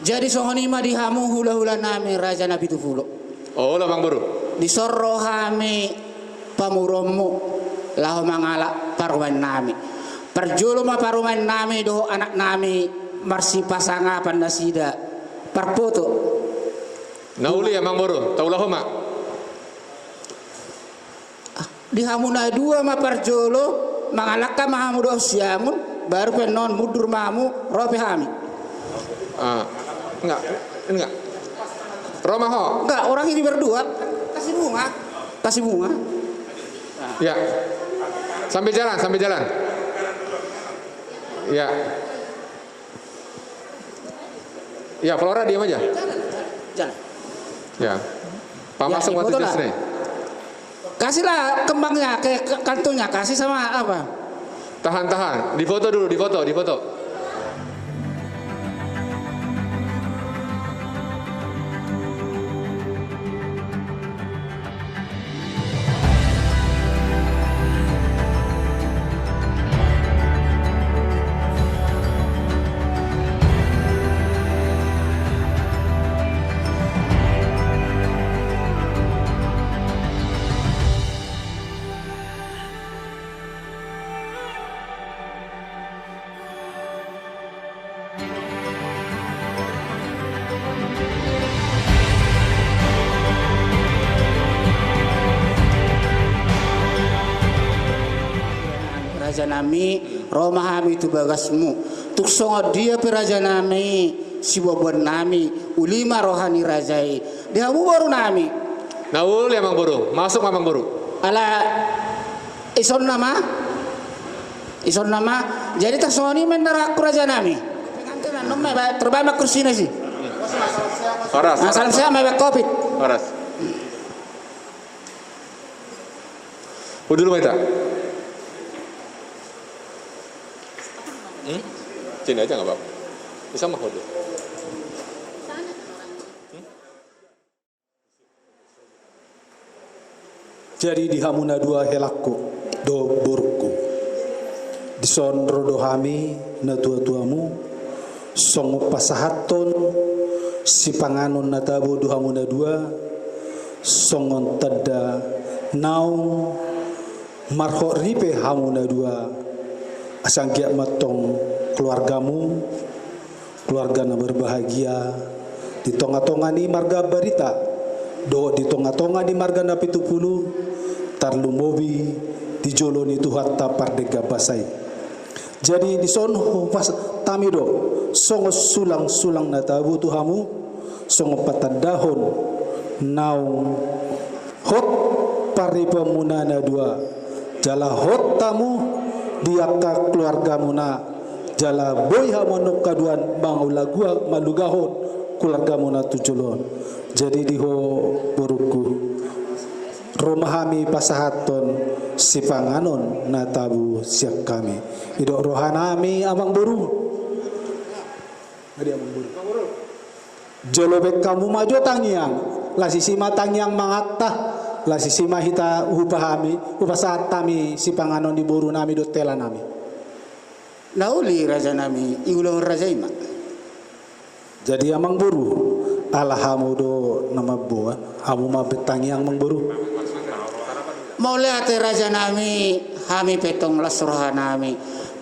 Jadi sohonima dihamu hula-hula nami raja nabi tufulo. Oh, lamang buru. Disorro hami pamuromu laho mangala paruman nami. Perjulu ma paruman nami do anak nami marsi pasanga pandasida. Parpoto. Nauli ya mang buru. Taulah ma. Dihamu na dua ma perjulu mangalaka mahamu do siamun baru penon mudur mamu rope hami. Enggak. Romaho. Enggak, orang ini berdua kasih bunga. Ya. Sampai jalan. Ya. Ya, Flora diam aja. Jalan. Ya. Pamasung waktu nih. Kasihlah kembangnya ke kantongnya, kasih sama apa? Tahan. Difoto dulu, difoto. Raja nami Roma hami tu bagasmu tuk songo dia peraja nami si bobon nami ulima rohani rajai dia baru nami Naul ya mang buru masuk mamang buru ala ison nama jadi tak soni mendarak raja nami pengantin nomor terbaik kursi nasi Horas salam saya mewek kopi Horas dulu minta sini aja nggak apa-apa bisa mah hodo jadi di hamuna dua helakku do burku dison rodohami na tua-tuamu songo pasahaton si panganon na tabo do hamuna dua songon tada naung marho ripe hamuna dua asang giat matong keluargamu keluarga na berbahagia di tonga-tonga ni marga berita do di tonga-tonga di marga na 70 tarlumobi di joloni tuhatta pardega basai jadi di sonho pas tamido songo sulang-sulang na tabu tuhamu songo patadahon naung hot paripamunana dua jala hot tamu diakta keluarga muna jala boy hamonok kaduan bangula gua malugahon keluarga muna tujulon jadi diho buruku romahami pasahaton si panganon na tabu siap kami idok rohanami amang buru adi amang buru jolobek kamu maju tangiang lasisima tangiang mangatta lasisima hita upahami upasatami si panganon di buru nami do tela nami nauli raja nami iulong raja ima jadi amang buru alahamu do nama buah hamu mabetangi yang mengburu mau lihat raja nami hami petong lasroha nami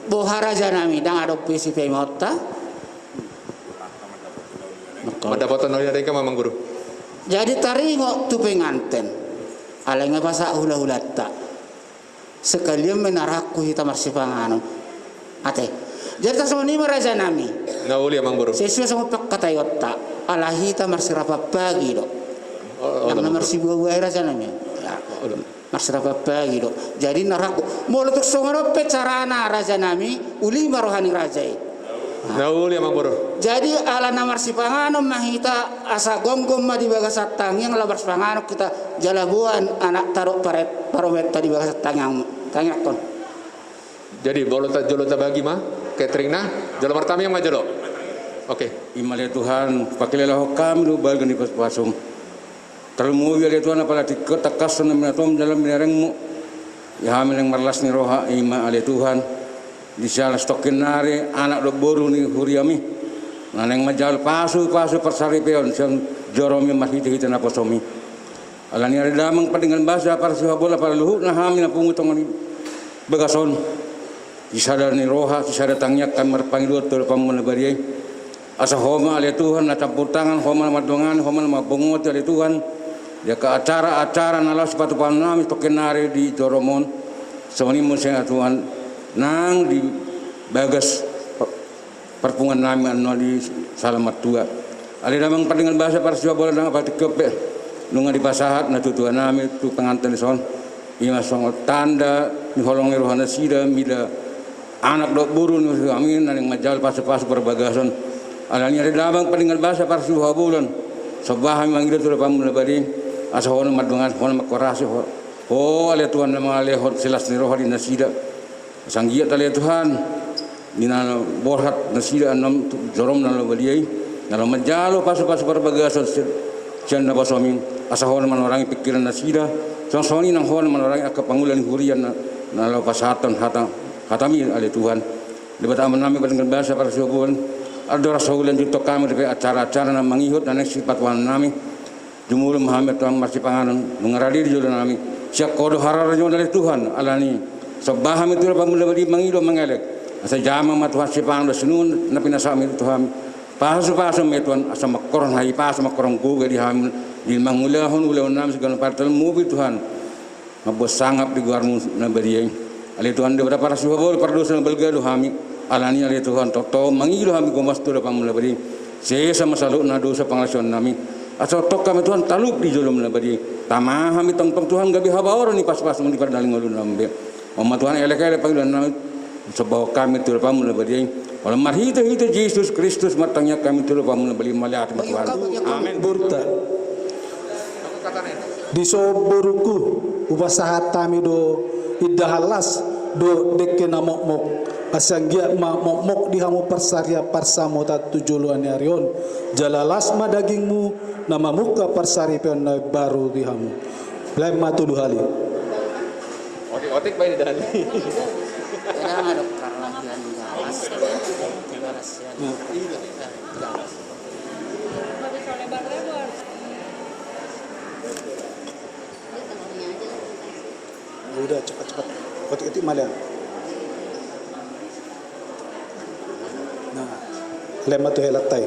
boha raja nami dang adopi si pemota mendapatkan oleh mereka mamang guru jadi taringo tu penganten alangnya bahasa hula-hulata sekalian menaraku hita marsi panganon ate jadi tak sama ni raja nami nauli amang buru sesuai sama kata yotta ala hita marsi rapa pagi do yang marsi buah raja nami marsi rapa pagi do jadi naraku mau letuk songono pecarana raja nami ulima rohani rajai nauli amang buru jadi ala namar si panganom mahita asa gom-gom ma di bagasatang yang labar panganom kita jalabuan anak taruh paret paromet tadi bagasatang yang tangakon jadi bolota jolota bagi mah catering nah jolo pertama yang majolo Oke. Imale Tuhan, pakilah kami lu balgan di pas-pasum. Terlalu ya Tuhan apalagi ketakas na minatom dalam minarengmu. Ya hamil yang marlas ni roha ima ale Tuhan. Di salah stokin nari anak do boru ni huriami. Naneng majal pasu persaripeon siang joromi mahiti kita naposomi. Alani ada damang padingan bahasa para suhabola para luhut na hamil na pungutong ni bagason. Disadar ni roha, disadar tangyak kamar pangidot terpamun bariay. Asa homa ale Tuhan na campur tangan homa na madongan homa na mabungot ale Tuhan dia ke acara-acara nala sepatu panami tokenari di Joromon semani musia Tuhan nang di bagas perpungan nami anu di Salamat Tua ale damang padingan bahasa parsiwa bola nang apa dikepe nunga di pasahat na tutuan nami tu pengantin son ima songot tanda ni holong rohana sida mida anak dok buru ni amin nang majal pas-pas berbagason alani ada damang peninggal bahasa parsuha bulan sabah manggil tu pamun bari asa hono madungan hono makorasi ho ale Tuhan nama ale hot silas ni roh di nasida sanggiat ale Tuhan dina borhat nasida anam jorom na baliai na majalo pasu-pasu berbagason janda basomin asa hono man orang pikiran nasida song-songi nang hono man orang ak pangulan hurian na lo pasatan hatami ale Tuhan debat aman nami peninggal bahasa parsuha bulan ada rasulan juto kami dari acara-acara na mangihut na sifat wan nami jumul Muhammad tuang masih panganan mengeradi di jodoh nami siap kodoh hararnya dari Tuhan alani sebaham itu apa mulai beri mangido mengelek asa jama mat Tuhan sipangan sunun na pinasami Tuhan pasu Tuhan asa makoron hai pasu makoron guga di hamil di mangulahon ulahon nami segala partal mubi Tuhan mabos sangap di guarmu na beri ali Tuhan de berapa rasuha bol pardosa belgado hami alani ale Tuhan toto mangilo kami gomas tu dapat mula beri sesa masalu na dosa panglason nami asal tok kami Tuhan taluk di jolom mula beri tamah kami tong Tuhan gabi habaor ni pas-pas muni pada daling ulun lambe Mama Tuhan elek-elek panggilan nami sebab kami tu dapat mula beri kalau marhita hita Yesus Kristus matangnya kami tu dapat mula beri malihat Tuhan amin Burta di soboruku upasahat kami do idahalas do dekke na mok asanggia mok di hamu persaria parsamo tujuluan arion jalalas ma dagingmu nama muka persari peon baru di hamu lemma tuduh hali otik baik dan Kailangan ada perlahan jalas udah cepat-cepat otik-otik malah lemma tu helatai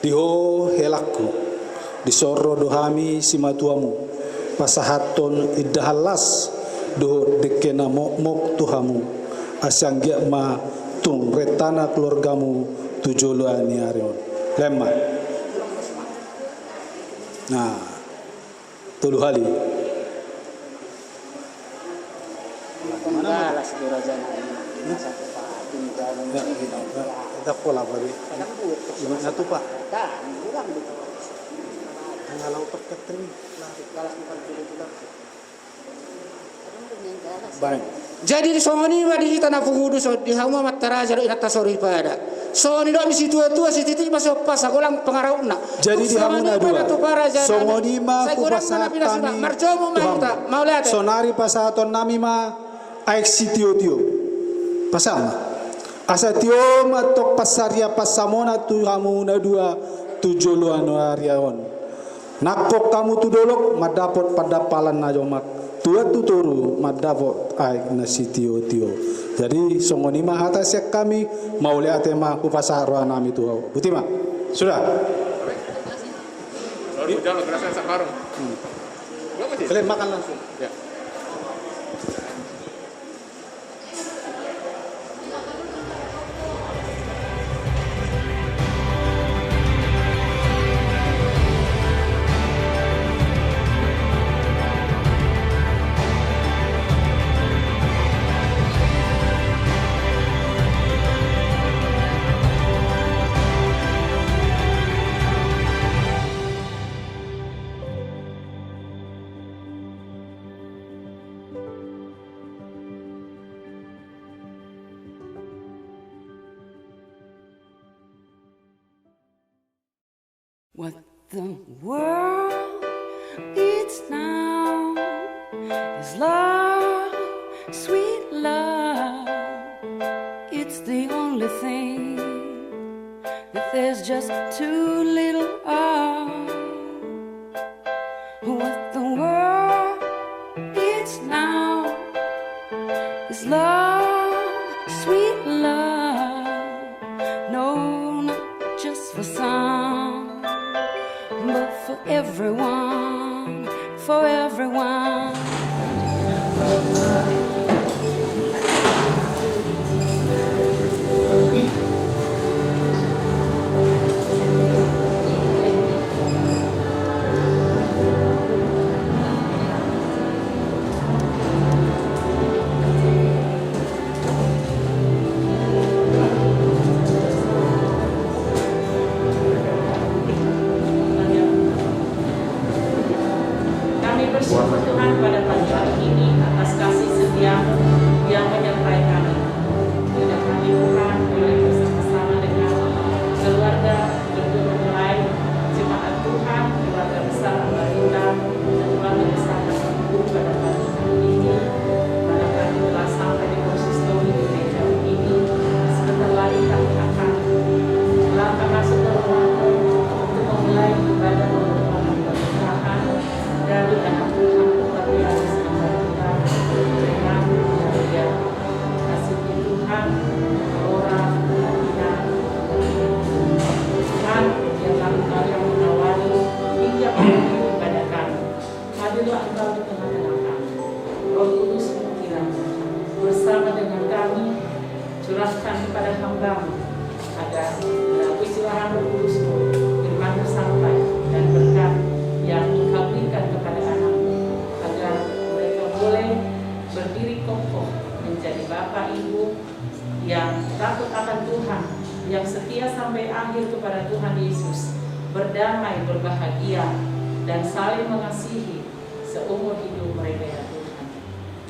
diho helaku disoro dohami simatuamu pasahaton idahalas do dekena mok tuhamu asanggia ma tung retana keluargamu tujuluani arion lemma nah tulu hali balas durajana satu ada pola baru gimana tuh Pak kalau terketri baik jadi di soni wadi tanah pengudu di hamu mataraja do inata sori pada soni do misi tua si titik masuk pas agolang pengarauna jadi di hamu na dua songoni ma kupasa kami marjomo mau lihat sonari pasaton nami ma aik sitio pasama asa tio matok pasaria pasamona tu hamu na dua tujuluan ariaon nakok kamu tu dolok madapot pada palan na jomak tua tu turu madapot aik na sitio jadi songoni ma atas yak kami mau lihat tema kupasarwa nami tu butima sudah lalu jalan berasa sekarang kalian makan langsung ya What the world needs now is love, sweet love. It's the only thing that there's just too little of. What the world needs now is love, sweet love. No, not just for some, but for everyone, for everyone. Kami bersyukur Tuhan pada pagi hari ini atas kasih setia-Mu yang menyertai kami. Tidak kami Tuhan boleh bersama-sama dengan keluarga untuk memulai jemaat Tuhan, keluarga besar Amarinda dan keluarga besar Ibu pada pagi hari ini. Pada kami telah sampai di konsistori di gereja ini. Sebentar lagi kami akan melangkah masuk ke rumah untuk memulai ibadah pemohonan pernikahan dari anak Tuhan tetapi harus kita dengan dia kasih Tuhan orang kita Tuhan yang kami menawari hingga mengakhiri ibadah kami. Hadirlah Engkau di tengah-tengah kami. Roh Kudus kiranya bersama dengan kami curahkan kepada hamba-Mu agar melalui curahan Roh Kudus-Mu firman-Mu sampai dan berkat yang Engkau berikan kepada anak-Mu agar mereka boleh berdiri kokoh menjadi Bapak Ibu yang takut akan Tuhan, yang setia sampai akhir kepada Tuhan Yesus, berdamai, berbahagia dan saling mengasihi seumur hidup mereka ya Tuhan.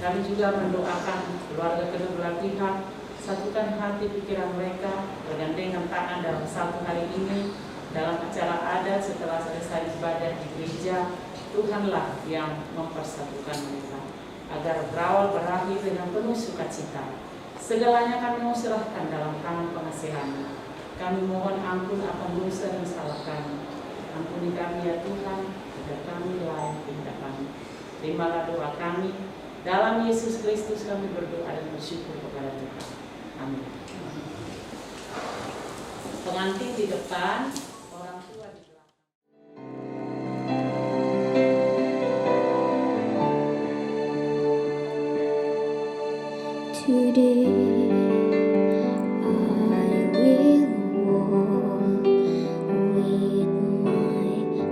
Kami juga mendoakan keluarga kedua belah pihak, satukan hati pikiran mereka, bergandengan tangan dalam satu hari ini dalam acara adat setelah selesai ibadah di gereja. Tuhanlah yang mempersatukan mereka agar berawal berakhir dengan penuh sukacita. Segalanya kami mau serahkan dalam tangan pengasihan-Mu. Kami mohon ampun akan dosa dan salah kami. Ampuni kami ya Tuhan, agar kami layak tindak kami. Terimalah doa kami. Dalam Yesus Kristus kami berdoa dan bersyukur kepada Tuhan. Amin. Pengantin di depan, orang tua di belakang. Today I will walk with my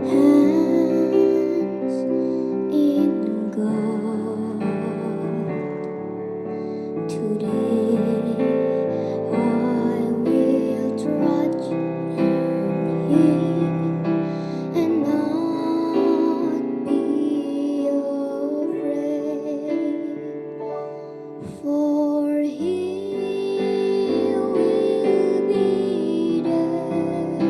hands in God. Today I will trust in Him and not be afraid. For He will be there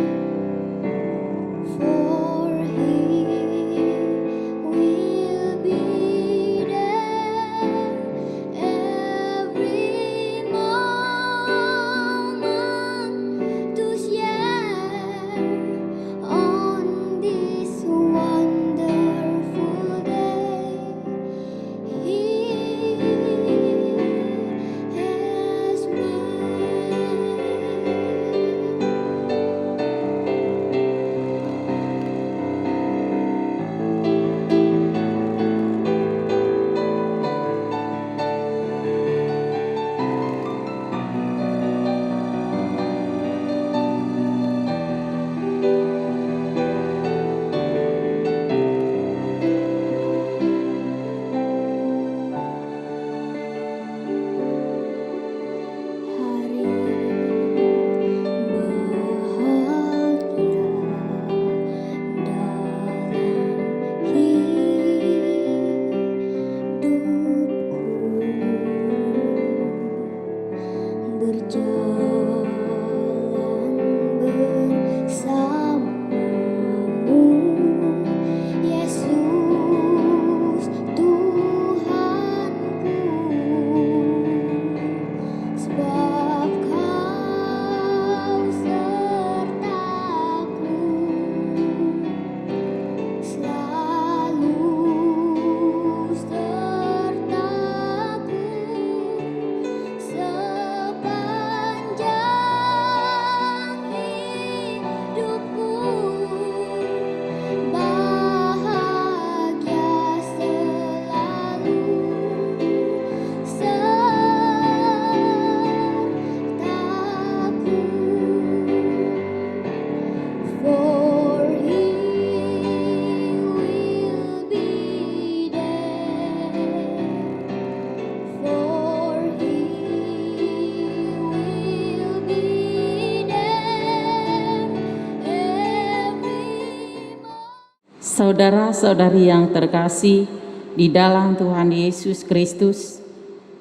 Saudara-saudari yang terkasih di dalam Tuhan Yesus Kristus,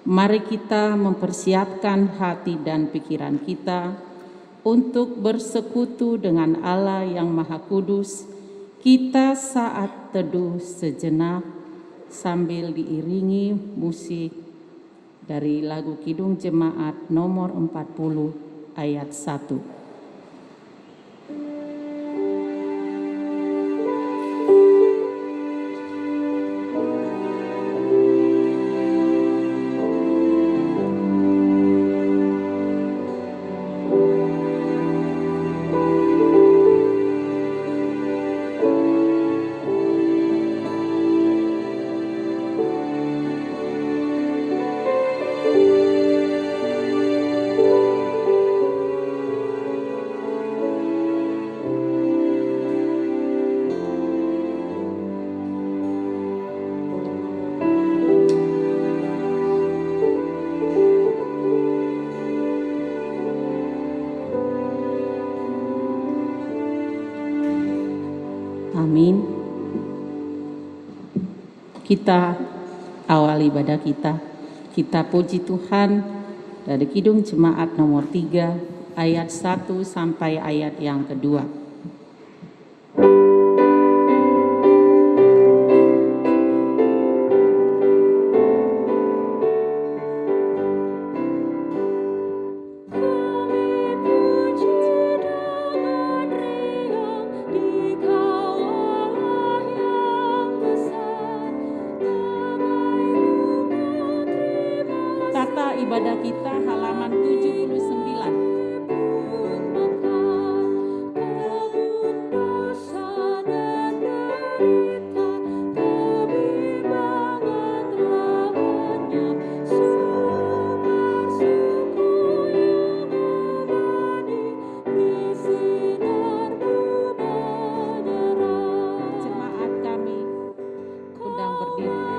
mari kita mempersiapkan hati dan pikiran kita untuk bersekutu dengan Allah yang Maha Kudus. Kita saat teduh sejenak sambil diiringi musik dari lagu Kidung Jemaat nomor 40 ayat 1. Amin. Kita awal ibadah kita. Kita puji Tuhan dari Kidung Jemaat nomor 3 ayat 1 sampai ayat yang kedua. Tata ibadah kita halaman 79. Jemaat kami undang berdiri.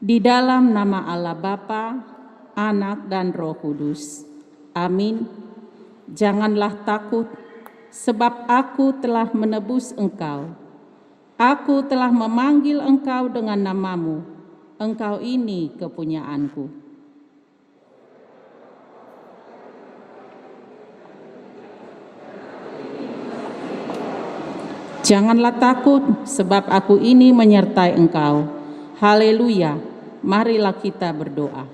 Di dalam nama Allah Bapa, Anak dan Roh Kudus. Amin. Janganlah takut, sebab aku telah menebus engkau. Aku telah memanggil engkau dengan namamu. Engkau ini kepunyaanku. Janganlah takut, sebab aku ini menyertai engkau. Haleluya. Marilah kita berdoa.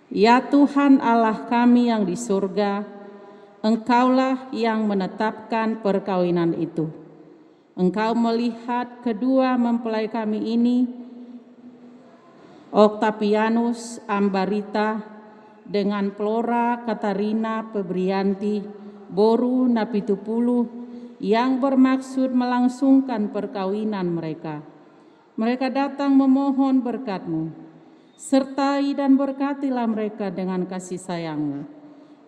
Ya Tuhan Allah kami yang di surga, Engkaulah yang menetapkan perkawinan itu. Engkau melihat kedua mempelai kami ini, Octavianus Ambarita dengan Flora Katarina Febrianti Boru Napitupulu, yang bermaksud melangsungkan perkawinan mereka. Mereka datang memohon berkat-Mu. Sertai dan berkatilah mereka dengan kasih sayang-Mu.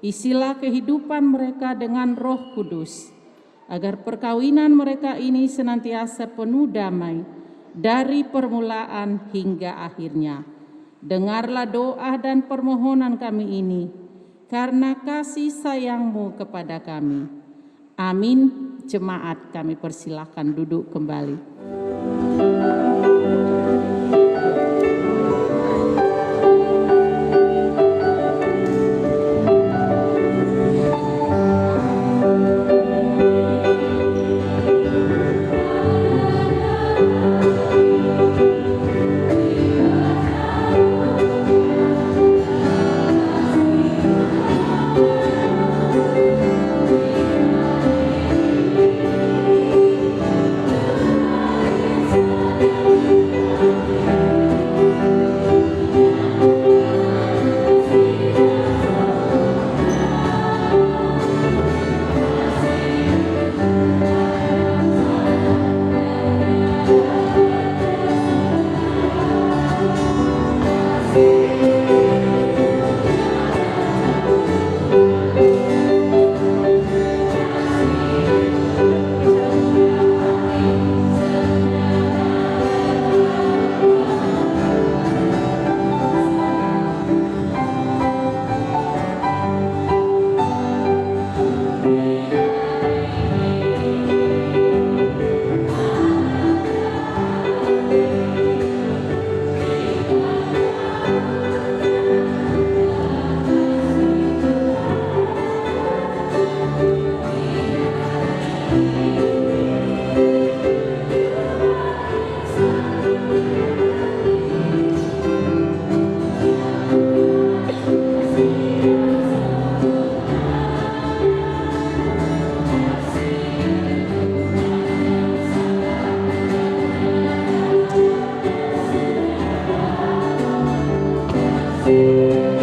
Isilah kehidupan mereka dengan Roh Kudus, agar perkawinan mereka ini senantiasa penuh damai dari permulaan hingga akhirnya. Dengarlah doa dan permohonan kami ini, karena kasih sayang-Mu kepada kami. Amin. Jemaat kami persilahkan duduk kembali. Allah hadir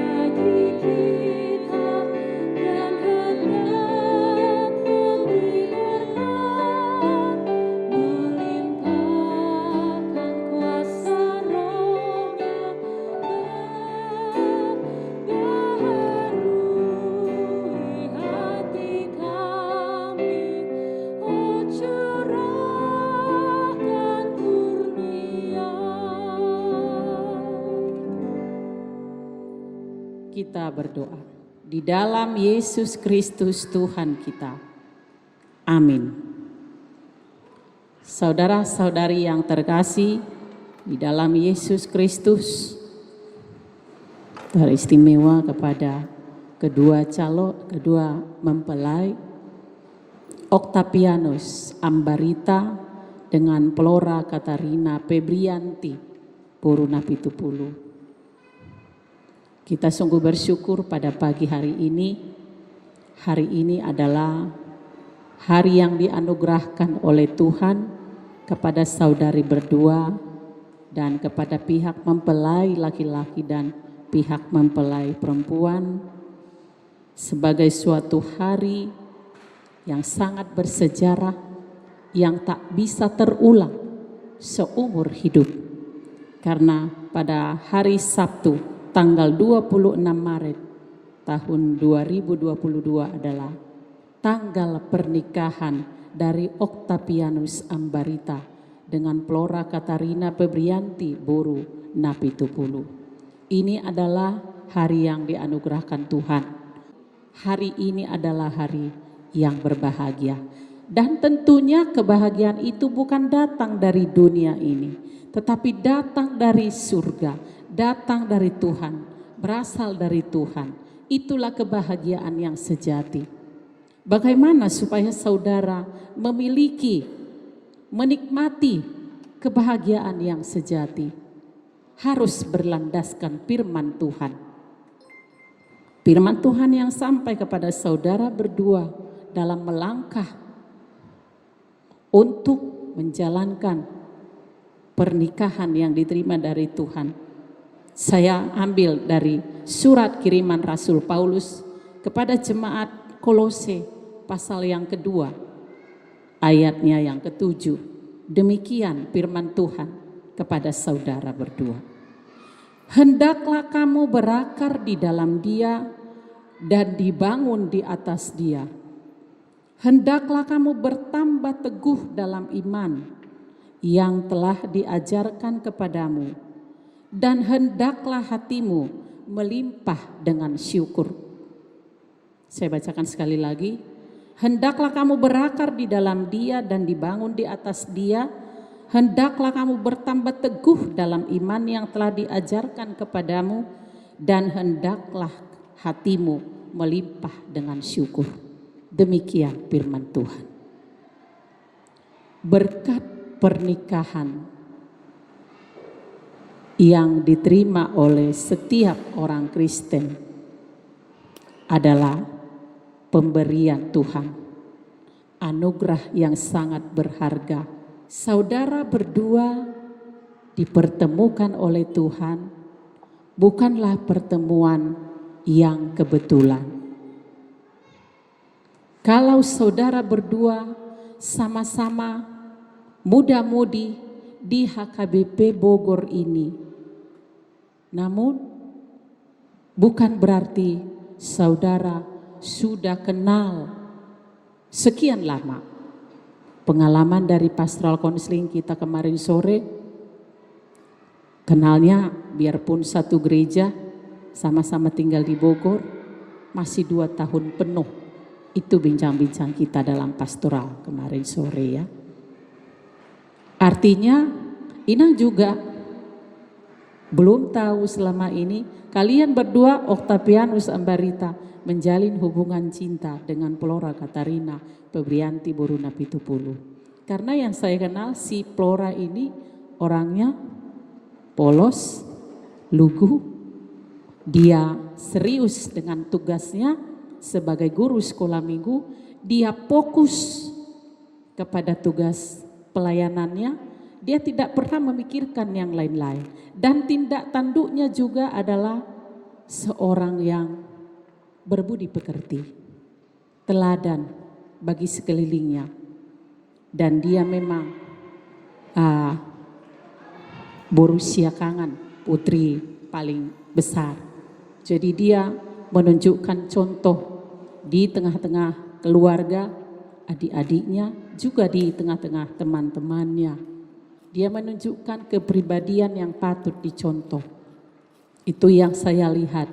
bagi kita dan hendak membiarkan melimpahkan kuasa Roh-Nya membaharui hati kami. Oh, curahkan kurnia. Kita berdoa di dalam Yesus Kristus Tuhan kita. Amin. Saudara-saudari yang terkasih di dalam Yesus Kristus, teristimewa kepada kedua mempelai Octavianus Ambarita dengan Flora Katarina Febrianti Puruna Pitupulu. Kita sungguh bersyukur pada pagi hari ini. Hari ini adalah hari yang dianugerahkan oleh Tuhan kepada saudari berdua dan kepada pihak mempelai laki-laki dan pihak mempelai perempuan sebagai suatu hari yang sangat bersejarah, yang tak bisa terulang seumur hidup. Karena pada hari Sabtu tanggal 26 Maret tahun 2022 adalah tanggal pernikahan dari Octavianus Ambarita dengan Flora Katarina Febrianti Boru Napitupulu. Ini adalah hari yang dianugerahkan Tuhan. Hari ini adalah hari yang berbahagia. Dan tentunya kebahagiaan itu bukan datang dari dunia ini, tetapi datang dari surga. Datang dari Tuhan, berasal dari Tuhan. Itulah kebahagiaan yang sejati. Bagaimana supaya saudara menikmati kebahagiaan yang sejati? Harus berlandaskan firman Tuhan. Firman Tuhan yang sampai kepada saudara berdua dalam melangkah untuk menjalankan pernikahan yang diterima dari Tuhan. Saya ambil dari surat kiriman Rasul Paulus kepada jemaat Kolose pasal yang kedua, ayatnya yang ke-7. Demikian firman Tuhan kepada saudara berdua. Hendaklah kamu berakar di dalam Dia dan dibangun di atas Dia. Hendaklah kamu bertambah teguh dalam iman yang telah diajarkan kepadamu. Dan hendaklah hatimu melimpah dengan syukur. Saya bacakan sekali lagi. Hendaklah kamu berakar di dalam Dia dan dibangun di atas Dia. Hendaklah kamu bertambah teguh dalam iman yang telah diajarkan kepadamu. Dan hendaklah hatimu melimpah dengan syukur. Demikian firman Tuhan. Berkat pernikahan yang diterima oleh setiap orang Kristen adalah pemberian Tuhan, anugerah yang sangat berharga. Saudara berdua dipertemukan oleh Tuhan, bukanlah pertemuan yang kebetulan. Kalau saudara berdua sama-sama muda-mudi di HKBP Bogor ini, namun bukan berarti saudara sudah kenal sekian lama. Pengalaman dari pastoral counseling kita kemarin sore, kenalnya biarpun satu gereja, sama-sama tinggal di Bogor, masih 2 tahun penuh. Itu bincang-bincang kita dalam pastoral kemarin sore ya. Artinya Inang juga belum tahu selama ini kalian berdua Octavianus Ambarita menjalin hubungan cinta dengan Flora Katarina Febrianti Boruna Pitupulu. Karena yang saya kenal si Flora ini orangnya polos, lugu, dia serius dengan tugasnya sebagai guru sekolah minggu, dia fokus kepada tugas pelayanannya. Dia tidak pernah memikirkan yang lain-lain. Dan tindak tanduknya juga adalah seorang yang berbudi pekerti, teladan bagi sekelilingnya. Dan dia memang Borussia Kangen, putri paling besar. Jadi dia menunjukkan contoh di tengah-tengah keluarga, adik-adiknya, juga di tengah-tengah teman-temannya. Dia menunjukkan kepribadian yang patut dicontoh. Itu yang saya lihat.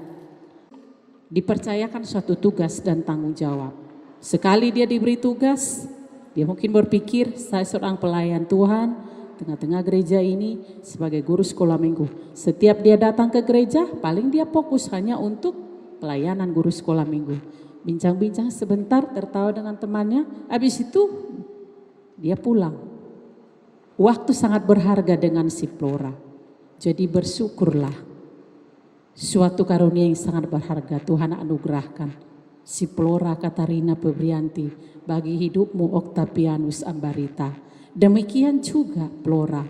Dipercayakan suatu tugas dan tanggung jawab. Sekali dia diberi tugas, dia mungkin berpikir saya seorang pelayan Tuhan, tengah-tengah gereja ini sebagai guru sekolah minggu. Setiap dia datang ke gereja, paling dia fokus hanya untuk pelayanan guru sekolah minggu. Bincang-bincang sebentar, tertawa dengan temannya, habis itu dia pulang. Waktu sangat berharga dengan si Flora. Jadi bersyukurlah. Suatu karunia yang sangat berharga Tuhan anugerahkan si Flora Katarina Febrianti bagi hidupmu Octavianus Ambarita. Demikian juga Flora.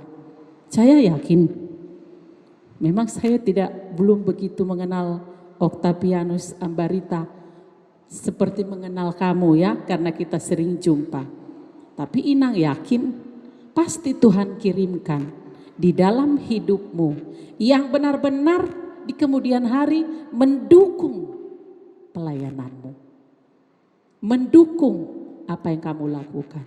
Saya yakin memang saya belum begitu mengenal Octavianus Ambarita seperti mengenal kamu ya, karena kita sering jumpa. Tapi Inang yakin pasti Tuhan kirimkan di dalam hidupmu yang benar-benar di kemudian hari mendukung pelayananmu. Mendukung apa yang kamu lakukan.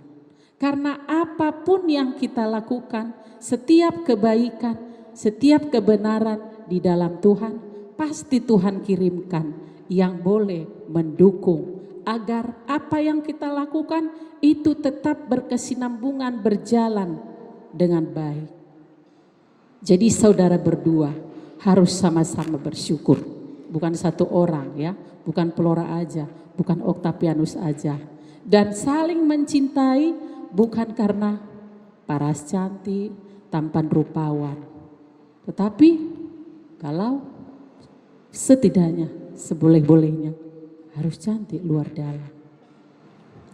Karena apapun yang kita lakukan, setiap kebaikan, setiap kebenaran di dalam Tuhan, pasti Tuhan kirimkan yang boleh mendukung agar apa yang kita lakukan itu tetap berkesinambungan, berjalan dengan baik. Jadi saudara berdua harus sama-sama bersyukur. Bukan satu orang ya, bukan Flora aja, bukan Octavianus aja. Dan saling mencintai bukan karena paras cantik, tampan rupawan. Tetapi kalau setidaknya seboleh-bolehnya harus cantik luar dalam.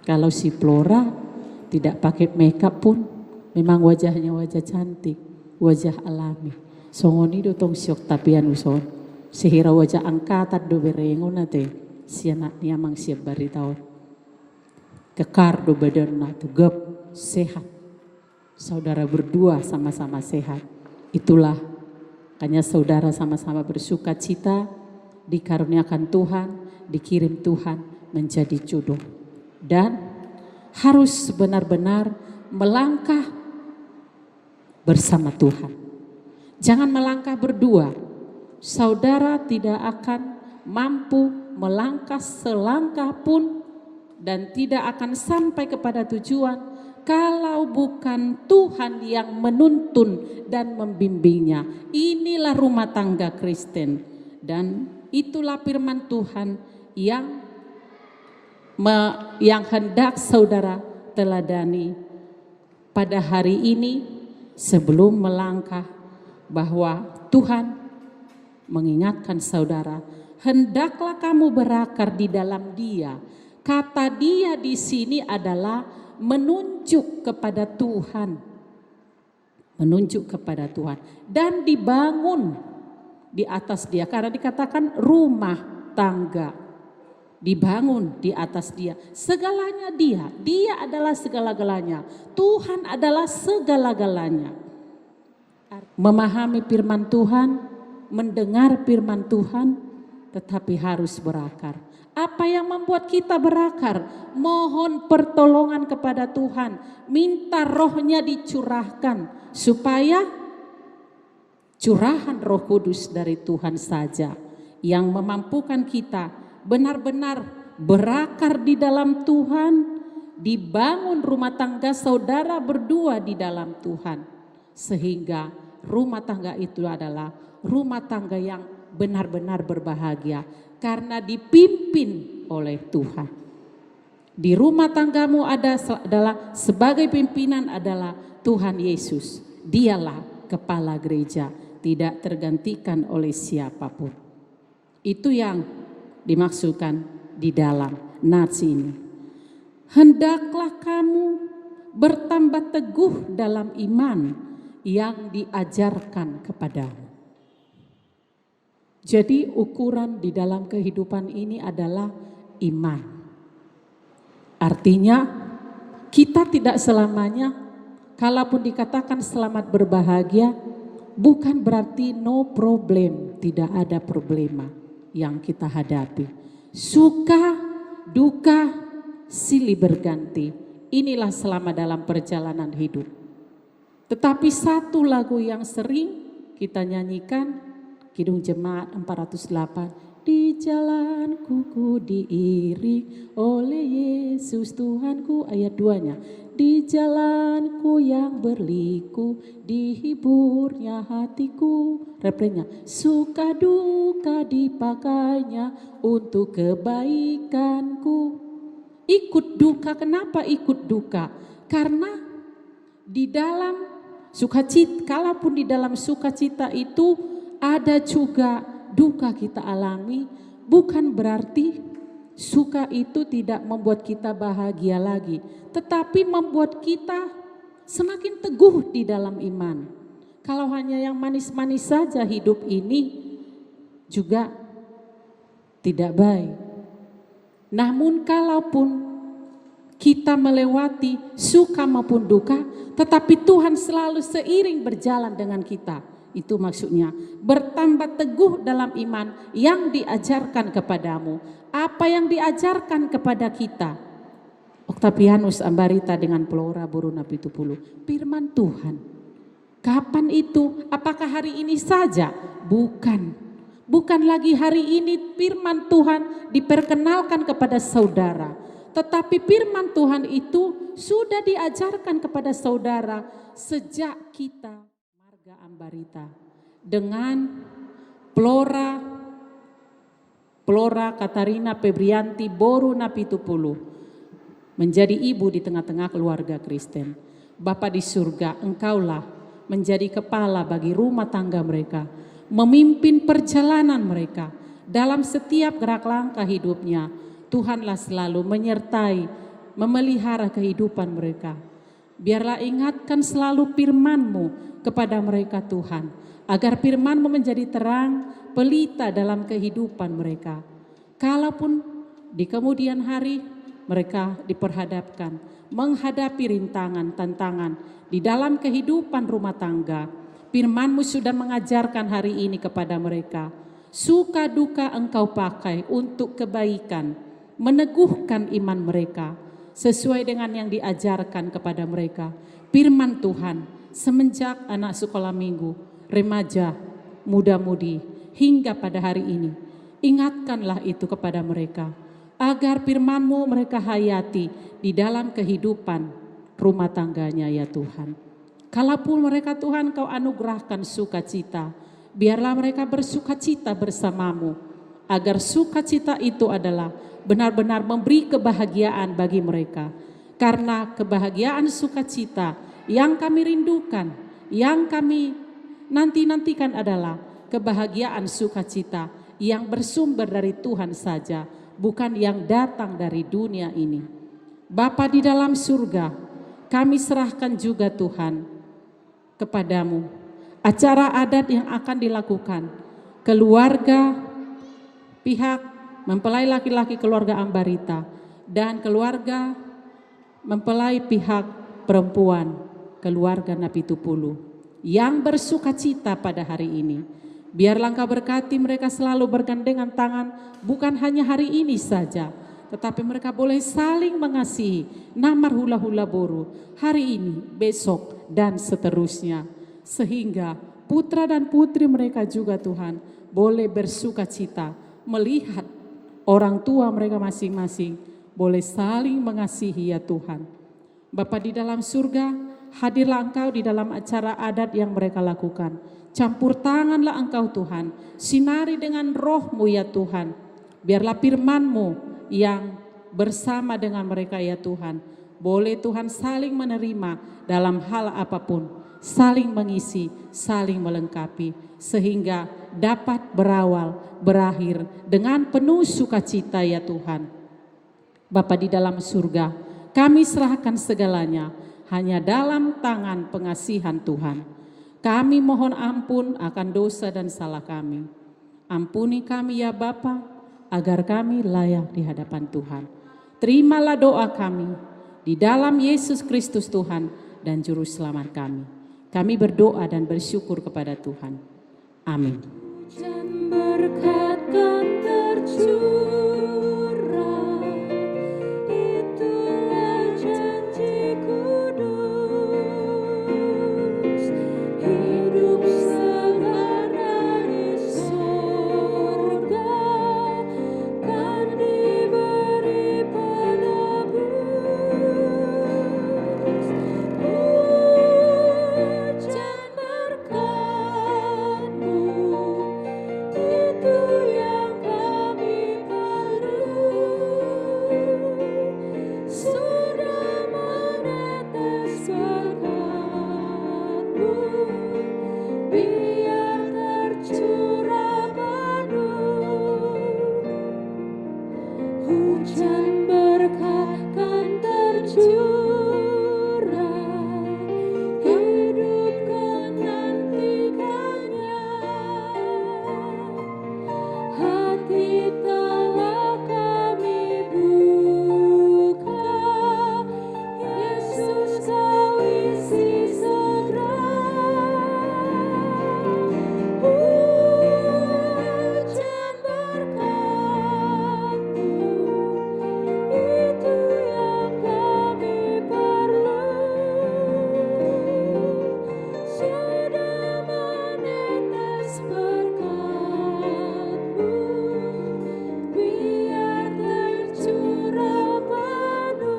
Kalau si Flora tidak pakai makeup pun memang wajahnya wajah cantik, wajah alami. Songoni do tong si Octavianus son. Sehira wajah angkatan do berengo nate si anak niamang siap bari tahun. Kekar do badanna tegap sehat. Saudara berdua sama-sama sehat. Itulah hanya saudara sama-sama bersuka cita, dikaruniakan Tuhan, dikirim Tuhan menjadi jodoh. Dan harus benar-benar melangkah bersama Tuhan. Jangan melangkah berdua. Saudara tidak akan mampu melangkah selangkah pun dan tidak akan sampai kepada tujuan kalau bukan Tuhan yang menuntun dan membimbingnya. Inilah rumah tangga Kristen dan itulah firman Tuhan yang hendak saudara teladani pada hari ini sebelum melangkah, bahwa Tuhan mengingatkan saudara, hendaklah kamu berakar di dalam Dia. Kata Dia di sini adalah menunjuk kepada Tuhan. Menunjuk kepada Tuhan dan dibangun di atas Dia, karena dikatakan rumah tangga dibangun di atas Dia. Segalanya Dia adalah segala-galanya. Tuhan adalah segala-galanya. Memahami firman Tuhan, mendengar firman Tuhan, tetapi harus berakar. Apa yang membuat kita berakar? Mohon pertolongan kepada Tuhan. Minta rohnya dicurahkan. Supaya curahan Roh Kudus dari Tuhan saja yang memampukan kita benar-benar berakar di dalam Tuhan. Dibangun rumah tangga saudara berdua di dalam Tuhan. Sehingga rumah tangga itu adalah rumah tangga yang benar-benar berbahagia. Karena dipimpin oleh Tuhan. Di rumah tanggamu adalah sebagai pimpinan adalah Tuhan Yesus. Dialah kepala gereja, tidak tergantikan oleh siapapun. Itu yang dimaksudkan di dalam nats ini. Hendaklah kamu bertambah teguh dalam iman yang diajarkan kepadamu. Jadi ukuran di dalam kehidupan ini adalah iman. Artinya kita tidak selamanya, kalaupun dikatakan selamat berbahagia, bukan berarti no problem, tidak ada problema yang kita hadapi. Suka, duka, silih berganti. Inilah selama dalam perjalanan hidup. Tetapi satu lagu yang sering kita nyanyikan, Kidung Jemaat 408, di jalanku ku diiring oleh Yesus Tuhanku, ayat 2-nya. Di jalanku yang berliku, dihiburnya hatiku. Refrennya, suka duka dipakainya untuk kebaikanku. Ikut duka, kenapa ikut duka? Karena di dalam sukacita, kalaupun di dalam sukacita itu ada juga duka kita alami, bukan berarti suka itu tidak membuat kita bahagia lagi, tetapi membuat kita semakin teguh di dalam iman. Kalau hanya yang manis-manis saja hidup ini juga tidak baik. Namun kalaupun kita melewati suka maupun duka, tetapi Tuhan selalu seiring berjalan dengan kita. Itu maksudnya bertambah teguh dalam iman yang diajarkan kepadamu. Apa yang diajarkan kepada kita? Octavianus Ambarita dengan Flora Boruna Pitupulu. Firman Tuhan. Kapan itu? Apakah hari ini saja? Bukan. Bukan lagi hari ini firman Tuhan diperkenalkan kepada saudara. Tetapi firman Tuhan itu sudah diajarkan kepada saudara sejak kita Ambarita dengan Flora Katarina Febrianti Boruna Pitupulu menjadi ibu di tengah-tengah keluarga Kristen. Bapa di surga, engkaulah menjadi kepala bagi rumah tangga mereka, memimpin perjalanan mereka dalam setiap gerak langkah hidupnya. Tuhanlah selalu menyertai, memelihara kehidupan mereka. Biarlah ingatkan selalu firman-Mu kepada mereka Tuhan, agar firman-Mu menjadi terang pelita dalam kehidupan mereka. Kalaupun di kemudian hari mereka diperhadapkan menghadapi rintangan, tantangan di dalam kehidupan rumah tangga, firman-Mu sudah mengajarkan hari ini kepada mereka. Suka duka Engkau pakai untuk kebaikan, meneguhkan iman mereka sesuai dengan yang diajarkan kepada mereka. Firman Tuhan semenjak anak sekolah minggu, remaja, muda-mudi, hingga pada hari ini. Ingatkanlah itu kepada mereka, agar firman-Mu mereka hayati di dalam kehidupan rumah tangganya ya Tuhan. Kalaupun mereka Tuhan Kau anugerahkan sukacita, biarlah mereka bersukacita bersama-Mu, agar sukacita itu adalah benar-benar memberi kebahagiaan bagi mereka. Karena kebahagiaan sukacita yang kami rindukan, yang kami nanti-nantikan adalah kebahagiaan sukacita yang bersumber dari Tuhan saja, bukan yang datang dari dunia ini. Bapa di dalam surga, kami serahkan juga Tuhan kepadamu acara adat yang akan dilakukan. Keluarga, pihak mempelai laki-laki keluarga Ambarita dan keluarga mempelai pihak perempuan keluarga Napitupulu yang bersukacita pada hari ini. Biarlah Engkau berkati mereka selalu bergandengan tangan, bukan hanya hari ini saja, tetapi mereka boleh saling mengasihi. Namar hula-hula boru, hari ini, besok, dan seterusnya. Sehingga putra dan putri mereka juga Tuhan, boleh bersuka cita melihat orang tua mereka masing-masing, boleh saling mengasihi ya Tuhan. Bapa di dalam surga, hadirlah Engkau di dalam acara adat yang mereka lakukan. Campur tanganlah Engkau Tuhan, sinari dengan roh-Mu ya Tuhan. Biarlah firman-Mu yang bersama dengan mereka ya Tuhan. Boleh Tuhan saling menerima dalam hal apapun, saling mengisi, saling melengkapi. Sehingga dapat berakhir dengan penuh sukacita ya Tuhan. Bapa di dalam surga, kami serahkan segalanya hanya dalam tangan pengasihan Tuhan. Kami mohon ampun akan dosa dan salah kami. Ampuni kami ya Bapa, agar kami layak di hadapan Tuhan. Terimalah doa kami di dalam Yesus Kristus Tuhan dan Juru Selamat kami. Kami berdoa dan bersyukur kepada Tuhan. Amin. Hujan berkat kan tercurah, itulah janji kudus. Hidup segar dari sorga kan diberi penebus. Hujan berkat-Mu, itu yang kami perlu. Sudah menetes berkat-Mu, biar tercurah penuh. Hujan berkat kan tercurah, hidup kan nantikannya. Hati telah kami buka, Yesus Kau isi segera. Hujan berkat-Mu, itu yang kami perlu. Sudah menetes berkat-Mu, biar tercurah penuh.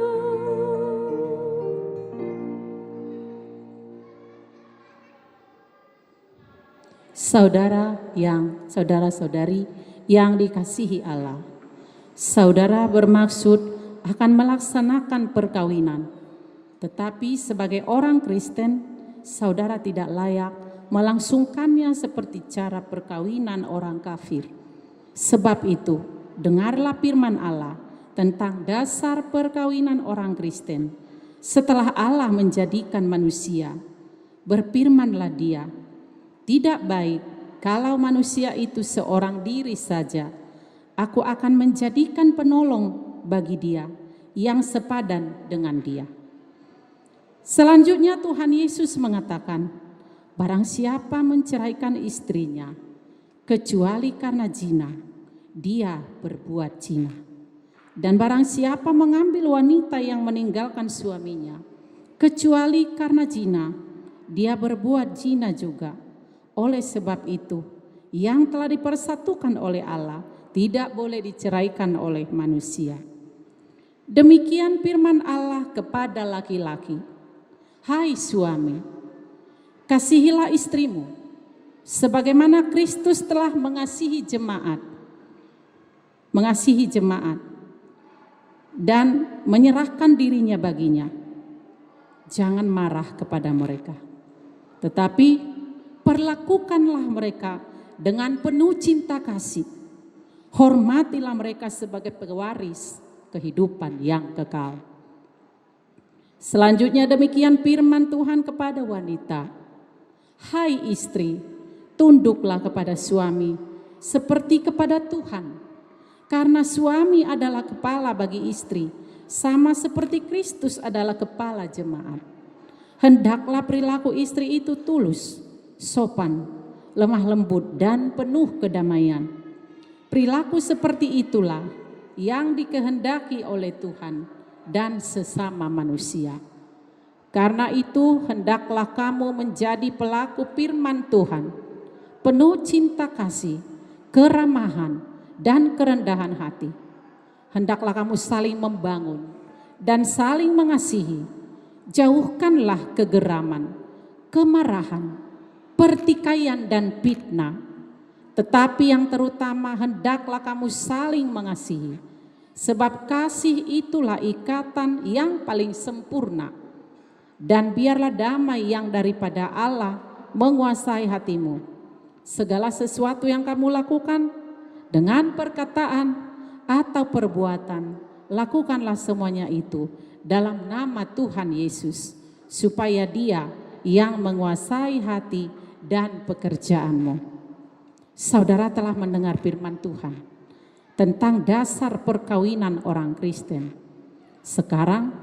Saudara-saudari yang dikasihi Allah, saudara bermaksud akan melaksanakan perkawinan, tetapi sebagai orang Kristen, saudara tidak layak melangsungkannya seperti cara perkawinan orang kafir. Sebab itu, dengarlah firman Allah tentang dasar perkawinan orang Kristen. Setelah Allah menjadikan manusia, berfirmanlah Dia, tidak baik kalau manusia itu seorang diri saja. Aku akan menjadikan penolong bagi dia yang sepadan dengan dia. Selanjutnya Tuhan Yesus mengatakan, barang siapa menceraikan istrinya, kecuali karena zina, dia berbuat zina. Dan barang siapa mengambil wanita yang meninggalkan suaminya, kecuali karena zina, dia berbuat zina juga. Oleh sebab itu, yang telah dipersatukan oleh Allah tidak boleh diceraikan oleh manusia. Demikian firman Allah kepada laki-laki. Hai suami, kasihilah istrimu, sebagaimana Kristus telah mengasihi jemaat dan menyerahkan dirinya baginya. Jangan marah kepada mereka, tetapi perlakukanlah mereka dengan penuh cinta kasih. Hormatilah mereka sebagai pewaris kehidupan yang kekal. Selanjutnya demikian firman Tuhan kepada wanita. Hai istri, tunduklah kepada suami seperti kepada Tuhan. Karena suami adalah kepala bagi istri, sama seperti Kristus adalah kepala jemaat. Hendaklah perilaku istri itu tulus, sopan, lemah lembut, dan penuh kedamaian. Perilaku seperti itulah yang dikehendaki oleh Tuhan dan sesama manusia. Karena itu, hendaklah kamu menjadi pelaku firman Tuhan, penuh cinta kasih, keramahan, dan kerendahan hati. Hendaklah kamu saling membangun dan saling mengasihi. Jauhkanlah kegeraman, kemarahan, pertikaian, dan fitnah. Tetapi yang terutama, hendaklah kamu saling mengasihi, sebab kasih itulah ikatan yang paling sempurna. Dan biarlah damai yang daripada Allah menguasai hatimu. Segala sesuatu yang kamu lakukan, dengan perkataan atau perbuatan, lakukanlah semuanya itu dalam nama Tuhan Yesus, supaya Dia yang menguasai hati dan pekerjaanmu. Saudara telah mendengar firman Tuhan tentang dasar perkawinan orang Kristen. Sekarang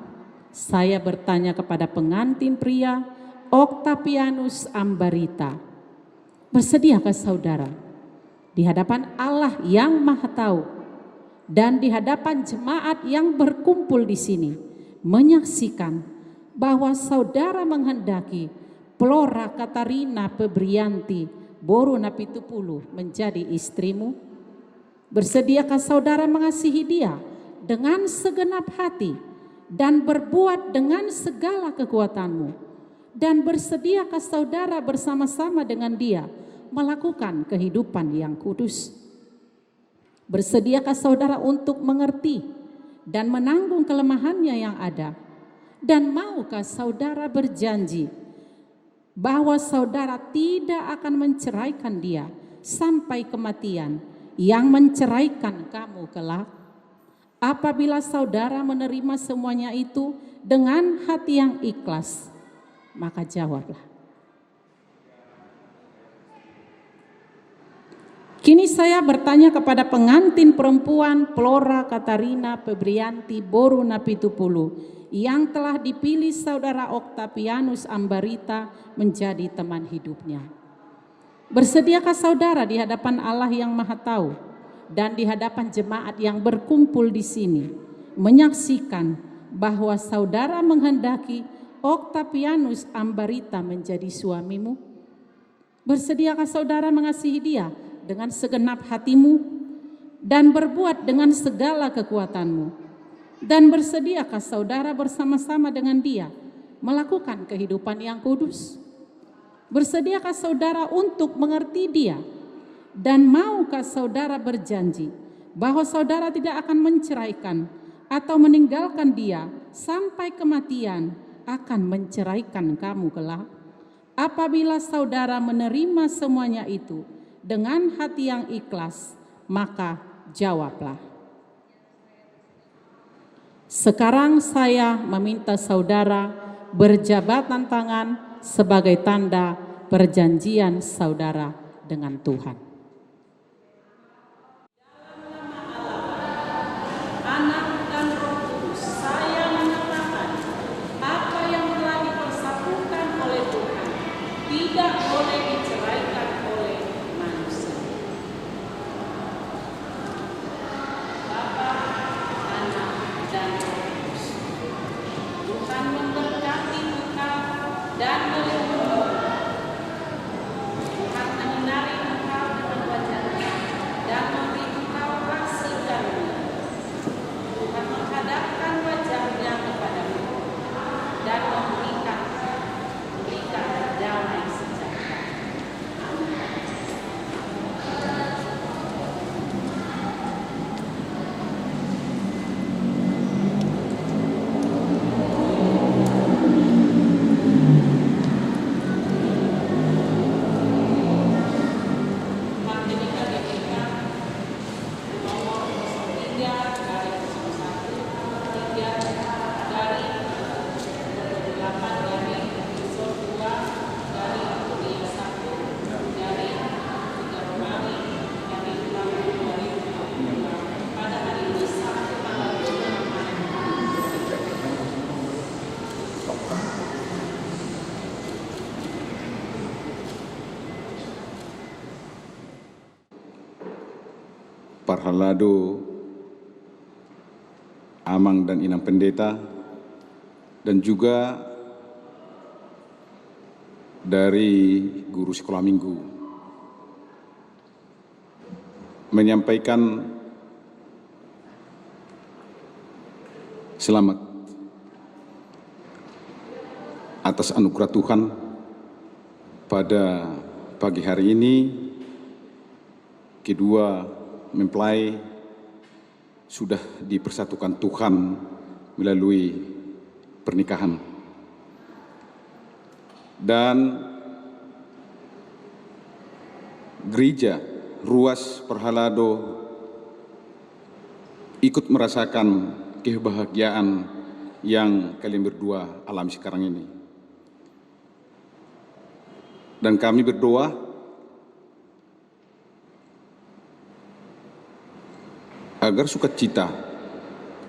saya bertanya kepada pengantin pria Octavianus Ambarita, bersediakah saudara di hadapan Allah yang Maha Tahu dan di hadapan jemaat yang berkumpul di sini menyaksikan bahwa saudara menghendaki Flora Katarina Febrianti Boru Napitupulu menjadi istrimu? Bersediakah saudara mengasihi dia dengan segenap hati dan berbuat dengan segala kekuatanmu? Dan bersediakah saudara bersama-sama dengan dia melakukan kehidupan yang kudus? Bersediakah saudara untuk mengerti dan menanggung kelemahannya yang ada? Dan maukah saudara berjanji bahwa saudara tidak akan menceraikan dia sampai kematian yang menceraikan kamu kelak? Apabila saudara menerima semuanya itu dengan hati yang ikhlas, maka jawablah. Kini saya bertanya kepada pengantin perempuan Flora Katarina Febrianti Boru Napitupulu yang telah dipilih saudara Octavianus Ambarita menjadi teman hidupnya. Bersediakah saudara di hadapan Allah yang Maha Tahu dan di hadapan jemaat yang berkumpul di sini menyaksikan bahwa saudara menghendaki Octavianus Ambarita menjadi suamimu? Bersediakah saudara mengasihi dia dengan segenap hatimu dan berbuat dengan segala kekuatanmu? Dan bersediakah saudara bersama-sama dengan dia melakukan kehidupan yang kudus? Bersediakah saudara untuk mengerti dia? Dan maukah saudara berjanji bahwa saudara tidak akan menceraikan atau meninggalkan dia sampai kematian akan menceraikan kamu kelak? Apabila saudara menerima semuanya itu dengan hati yang ikhlas, maka jawablah. Sekarang saya meminta saudara berjabatan tangan sebagai tanda perjanjian saudara dengan Tuhan. Anak dan Roh Kudus, saya menyatakan apa yang telah dipersatukan oleh Tuhan tidak boleh diceraikan oleh manusia. Bapa, Anak, dan Roh Kudus. Tuhan memberkati engkau dan melindungi. Tuhan menyinari engkau dengan wajah-Nya dan memberi engkau kasih karunia. Tuhan menghadapkan wajah-Nya kepadamu dan memberikan damai sejahtera. Halado, Amang dan Inang Pendeta, dan juga dari guru sekolah minggu menyampaikan selamat atas anugerah Tuhan pada pagi hari ini. Kedua mempelai sudah dipersatukan Tuhan melalui pernikahan. Dan gereja Ruas Perhalado ikut merasakan kebahagiaan yang kalian berdua alami sekarang ini. Dan kami berdoa agar sukacita,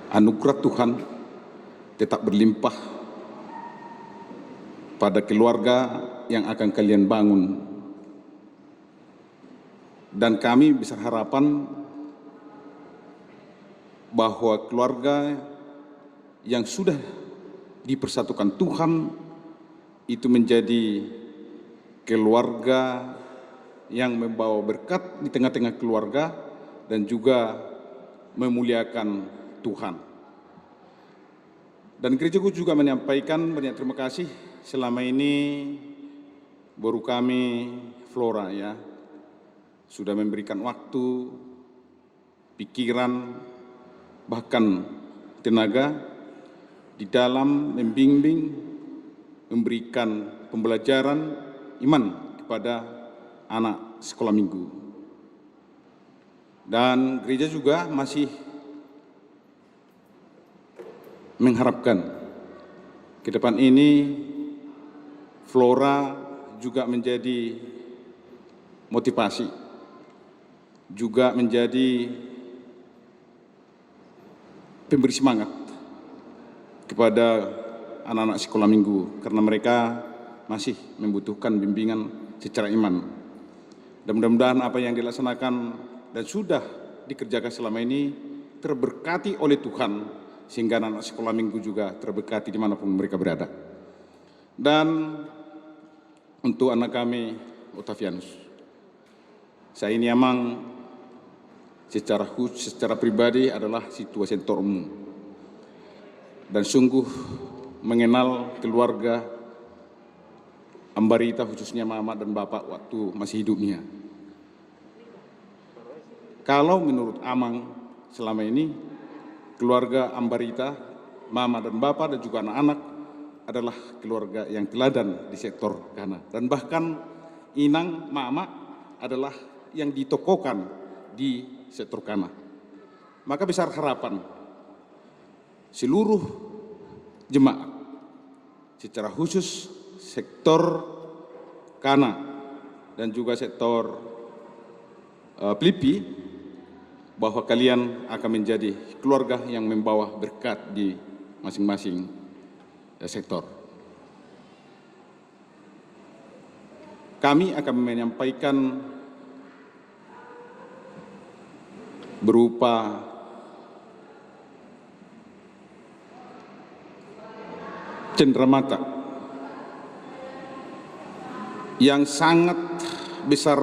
anugerah Tuhan tetap berlimpah pada keluarga yang akan kalian bangun. Dan kami besar harapan bahwa keluarga yang sudah dipersatukan Tuhan itu menjadi keluarga yang membawa berkat di tengah-tengah keluarga dan juga memuliakan Tuhan. Dan gerejaku juga menyampaikan banyak terima kasih selama ini baru kami Flora ya sudah memberikan waktu, pikiran, bahkan tenaga di dalam membimbing, memberikan pembelajaran iman kepada anak sekolah minggu. Dan gereja juga masih mengharapkan ke depan ini Flora juga menjadi motivasi, juga menjadi pemberi semangat kepada anak-anak sekolah minggu karena mereka masih membutuhkan bimbingan secara iman. Dan mudah-mudahan apa yang dilaksanakan dan sudah dikerjakan selama ini terberkati oleh Tuhan sehingga anak-anak sekolah minggu juga terberkati dimanapun mereka berada. Dan untuk anak kami Octavianus, saya ini emang secara pribadi adalah situasi umum dan sungguh mengenal keluarga Ambarita khususnya mama dan bapak waktu masih hidupnya. Kalau menurut Amang selama ini keluarga Ambarita, mama dan bapak dan juga anak-anak adalah keluarga yang teladan di sektor Kana. Dan bahkan Inang, mama adalah yang ditokohkan di sektor Kana. Maka besar harapan seluruh jemaat secara khusus sektor Kana dan juga sektor Filipi bahwa kalian akan menjadi keluarga yang membawa berkat di masing-masing sektor. Kami akan menyampaikan berupa cenderamata yang sangat besar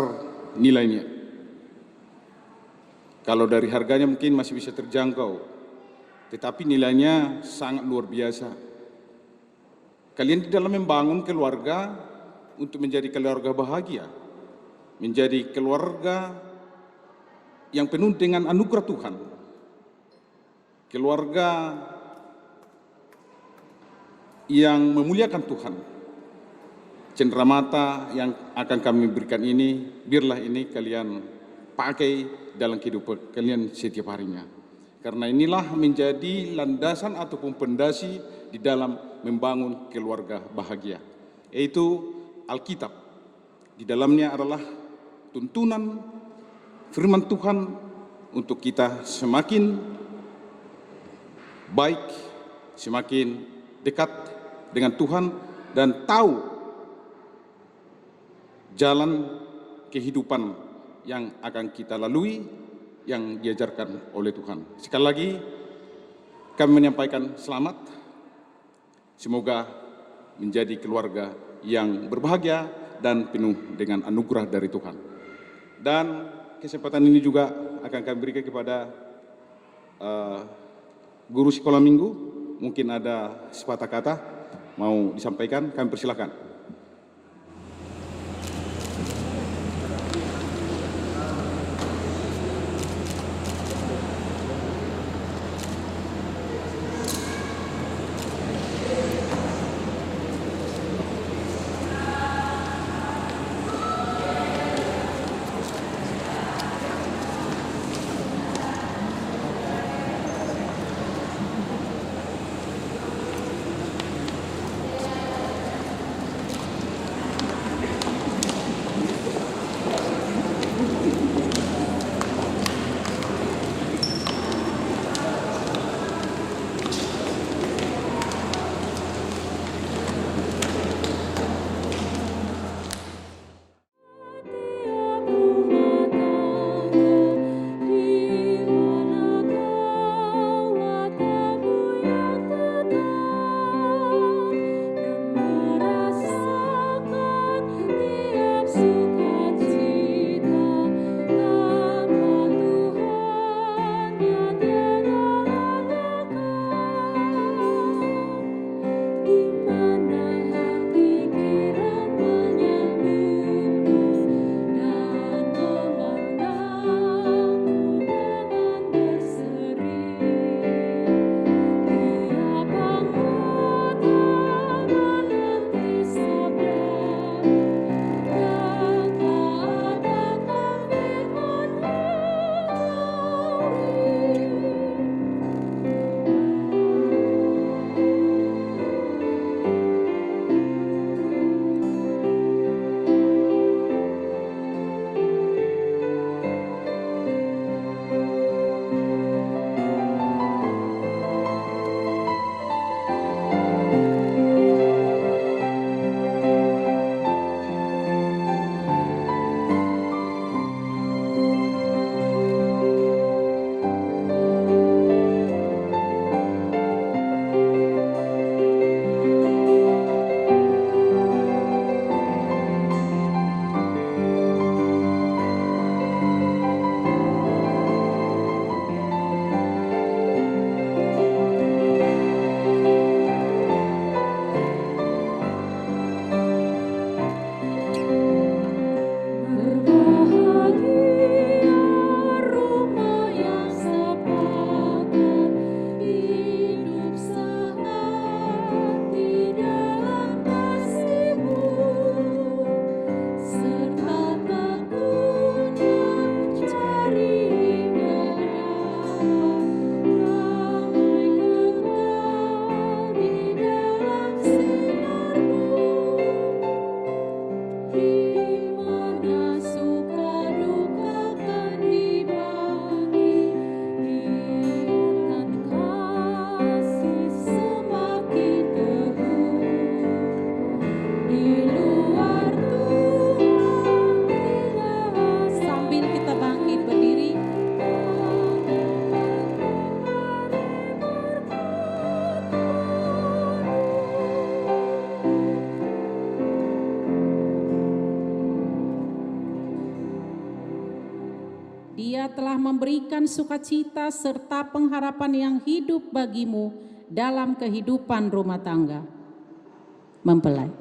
nilainya. Kalau dari harganya mungkin masih bisa terjangkau, tetapi nilainya sangat luar biasa. Kalian di dalam membangun keluarga untuk menjadi keluarga bahagia, menjadi keluarga yang penuh dengan anugerah Tuhan, keluarga yang memuliakan Tuhan. Cenderamata yang akan kami berikan ini, biarlah ini kalian pakai dalam kehidupan kalian setiap harinya. Karena inilah menjadi landasan ataupun pondasi di dalam membangun keluarga bahagia, yaitu Alkitab. Di dalamnya adalah tuntunan firman Tuhan untuk kita semakin baik, semakin dekat dengan Tuhan dan tahu jalan kehidupan yang akan kita lalui yang diajarkan oleh Tuhan. Sekali lagi kami menyampaikan selamat, semoga menjadi keluarga yang berbahagia dan penuh dengan anugerah dari Tuhan. Dan kesempatan ini juga akan kami berikan kepada guru sekolah minggu, mungkin ada sepatah kata mau disampaikan, kami persilakan. Dia telah memberikan sukacita serta pengharapan yang hidup bagimu dalam kehidupan rumah tangga. Mempelai.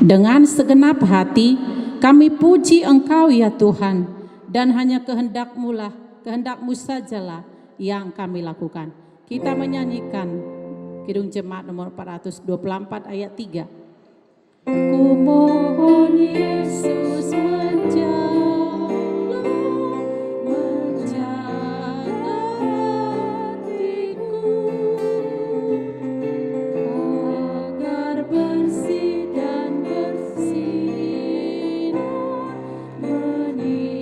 Dengan segenap hati kami puji Engkau ya Tuhan, dan hanya kehendak-Mu sajalah yang kami lakukan. Kita menyanyikan Kidung Jemaat nomor 424 ayat 3. Ku mohon Yesus menjaga hatiku agar bersih dan bersinar menit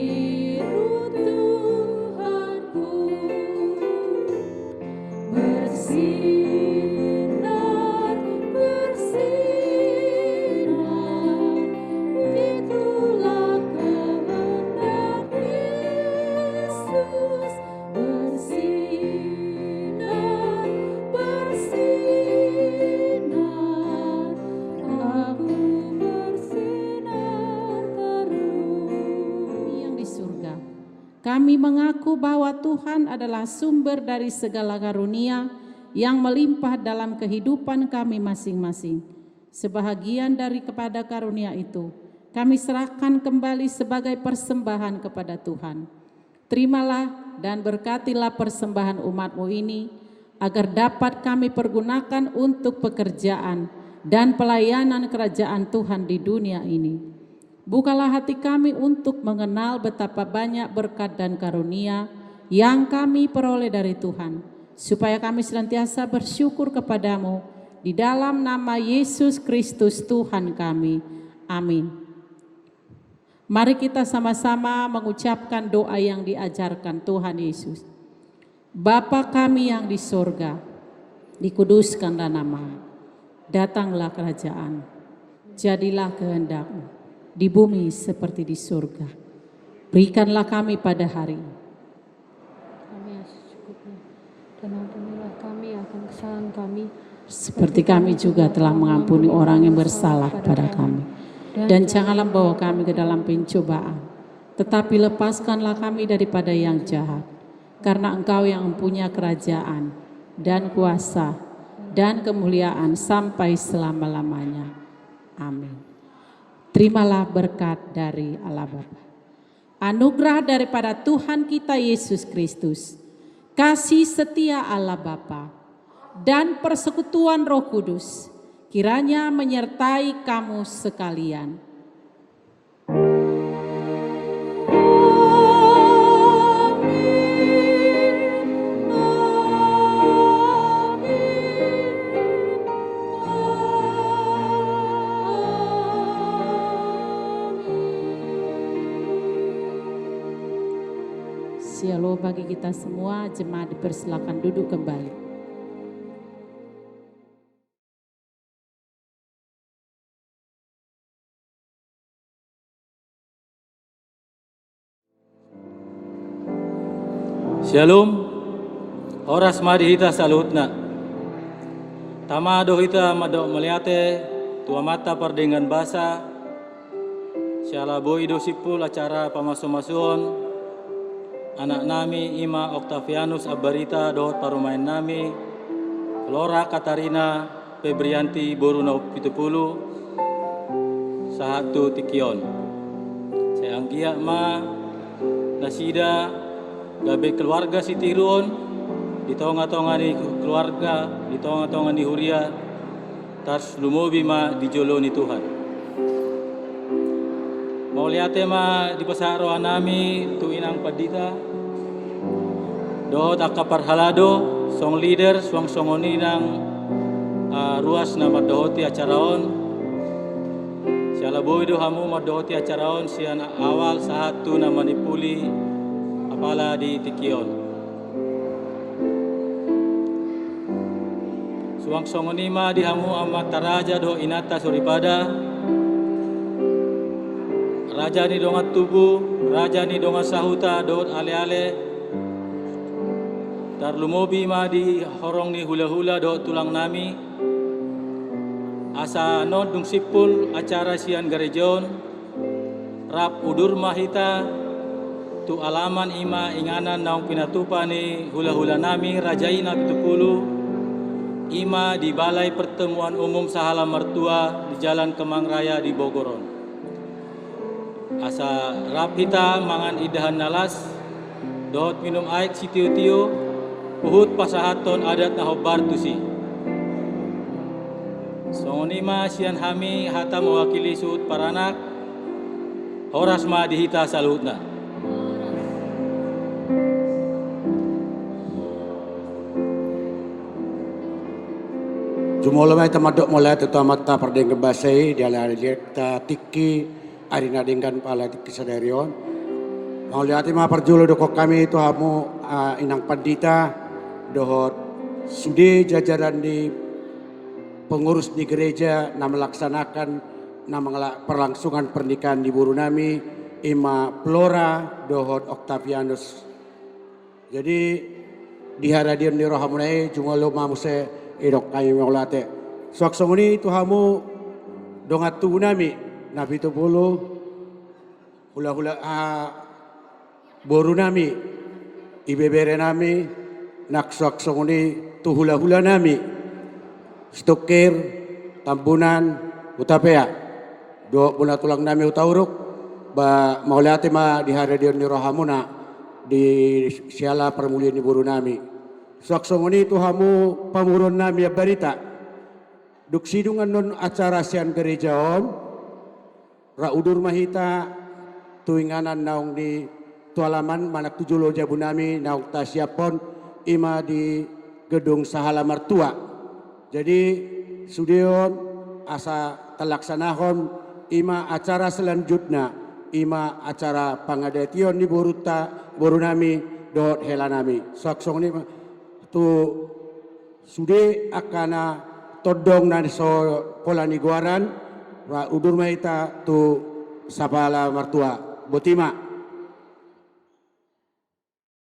Kami mengaku bahwa Tuhan adalah sumber dari segala karunia yang melimpah dalam kehidupan kami masing-masing. Sebahagian daripada karunia itu, kami serahkan kembali sebagai persembahan kepada Tuhan. Terimalah dan berkatilah persembahan umat-Mu ini, agar dapat kami pergunakan untuk pekerjaan dan pelayanan kerajaan Tuhan di dunia ini. Bukalah hati kami untuk mengenal betapa banyak berkat dan karunia yang kami peroleh dari Tuhan, supaya kami senantiasa bersyukur kepadamu di dalam nama Yesus Kristus Tuhan kami. Amin. Mari kita sama-sama mengucapkan doa yang diajarkan Tuhan Yesus. Bapa kami yang di sorga, dikuduskanlah nama-Mu, datanglah kerajaan, jadilah kehendak-Mu di bumi seperti di surga. Berikanlah kami pada hari ini Kami yang secukupnya, dan ampunilah kami akan kesalahan kami, seperti kami juga telah mengampuni orang yang bersalah kepada kami. Dan janganlah bawa kami ke dalam pencobaan, tetapi lepaskanlah kami daripada yang jahat. Karena Engkau yang mempunyai kerajaan dan kuasa dan kemuliaan sampai selama-lamanya. Amin. Terimalah berkat dari Allah Bapa, anugerah daripada Tuhan kita Yesus Kristus, kasih setia Allah Bapa, dan persekutuan Roh Kudus kiranya menyertai kamu sekalian. Shalom bagi kita semua, jemaat dipersilakan duduk kembali. Shalom, oras mari hita salutna. Tama do hita madok meliate tua mata perdengan basa. Syala boi do sipul acara pamaso-masoon. Anak nami Ima Octavianus Abarita dohot parumain nami Flora Katarina Febrianti Boruna Pitupulu Sahatu Tikion. Saya anggia ma nasida gabe keluarga si Tirun di tonga-tonga ni keluarga di tonga-tonga ni huria tas lumobi ma di jolo ni Tuhan. Mau lihat ma di pasaro nami tu inang padita do takapar halado song leader songoni nang ruas na madohoti acaraon siala boy do hamu madohoti acaraon sian awal satu na manipuli apala di Tikion suang songoni ma di hamu amat taraja do inata suripada Raja ni dongat tubuh, raja ni dongat sahuta, dot ale-ale. Dar lumobi ma di horong ni hula-hula dot tulang nami. Asa not dung sipul acara sian garejon. Rap udur mahita tu alaman ima inganan naung pinatupa ni hula-hula nami rajaina pitupulu. Ima di balai pertemuan umum sahala mertua di Jalan Kemang Raya di Bogoron. Asa rapita mangan idahan nalas dot minum aik si tiu-tiu uhut pasahaton adat na hobar tusi songonima sian hami hata mewakili suut paranak horas ma dihita salutna Jumolo mai tamadok mulai tu mata perdeng kebasai dia lari ta tiki arina dengan pala di kisadarion. Mau lihat ma perjulu doko kami itu hamu inang pandita dohot sudi jajaran di pengurus di gereja na melaksanakan na perlangsungan pernikahan di Burunami Ima Flora dohot Octavianus. Jadi di haradion di rohamunai cuma lo mamuse idok kami maulate. Suaksonguni itu hamu dongat tu nami. Nabi itu bulu hula-hula boru nami, ibebere nami, naksuak songoni tuhula-hula nami, stokir, tambunan, utapea, do puna tulang nami utauruk, ba maulati ma di hari dia ni rohamuna di siala permulian ni boru nami. Suak songoni tuhamu pamurun nami ya barita, duk sidungan non acara sian gereja om, raudur mahita tuinganan naung di tualaman manak tujulo jabu nami naung tasiapon ima di gedung sahala martua. Jadi sudion asa telaksanahon ima acara selanjutnya ima acara pangadation di boru nami dot helanami. Saksong ni tu sude akana todong na so polani guaran ra udur maita tu sapala martua botima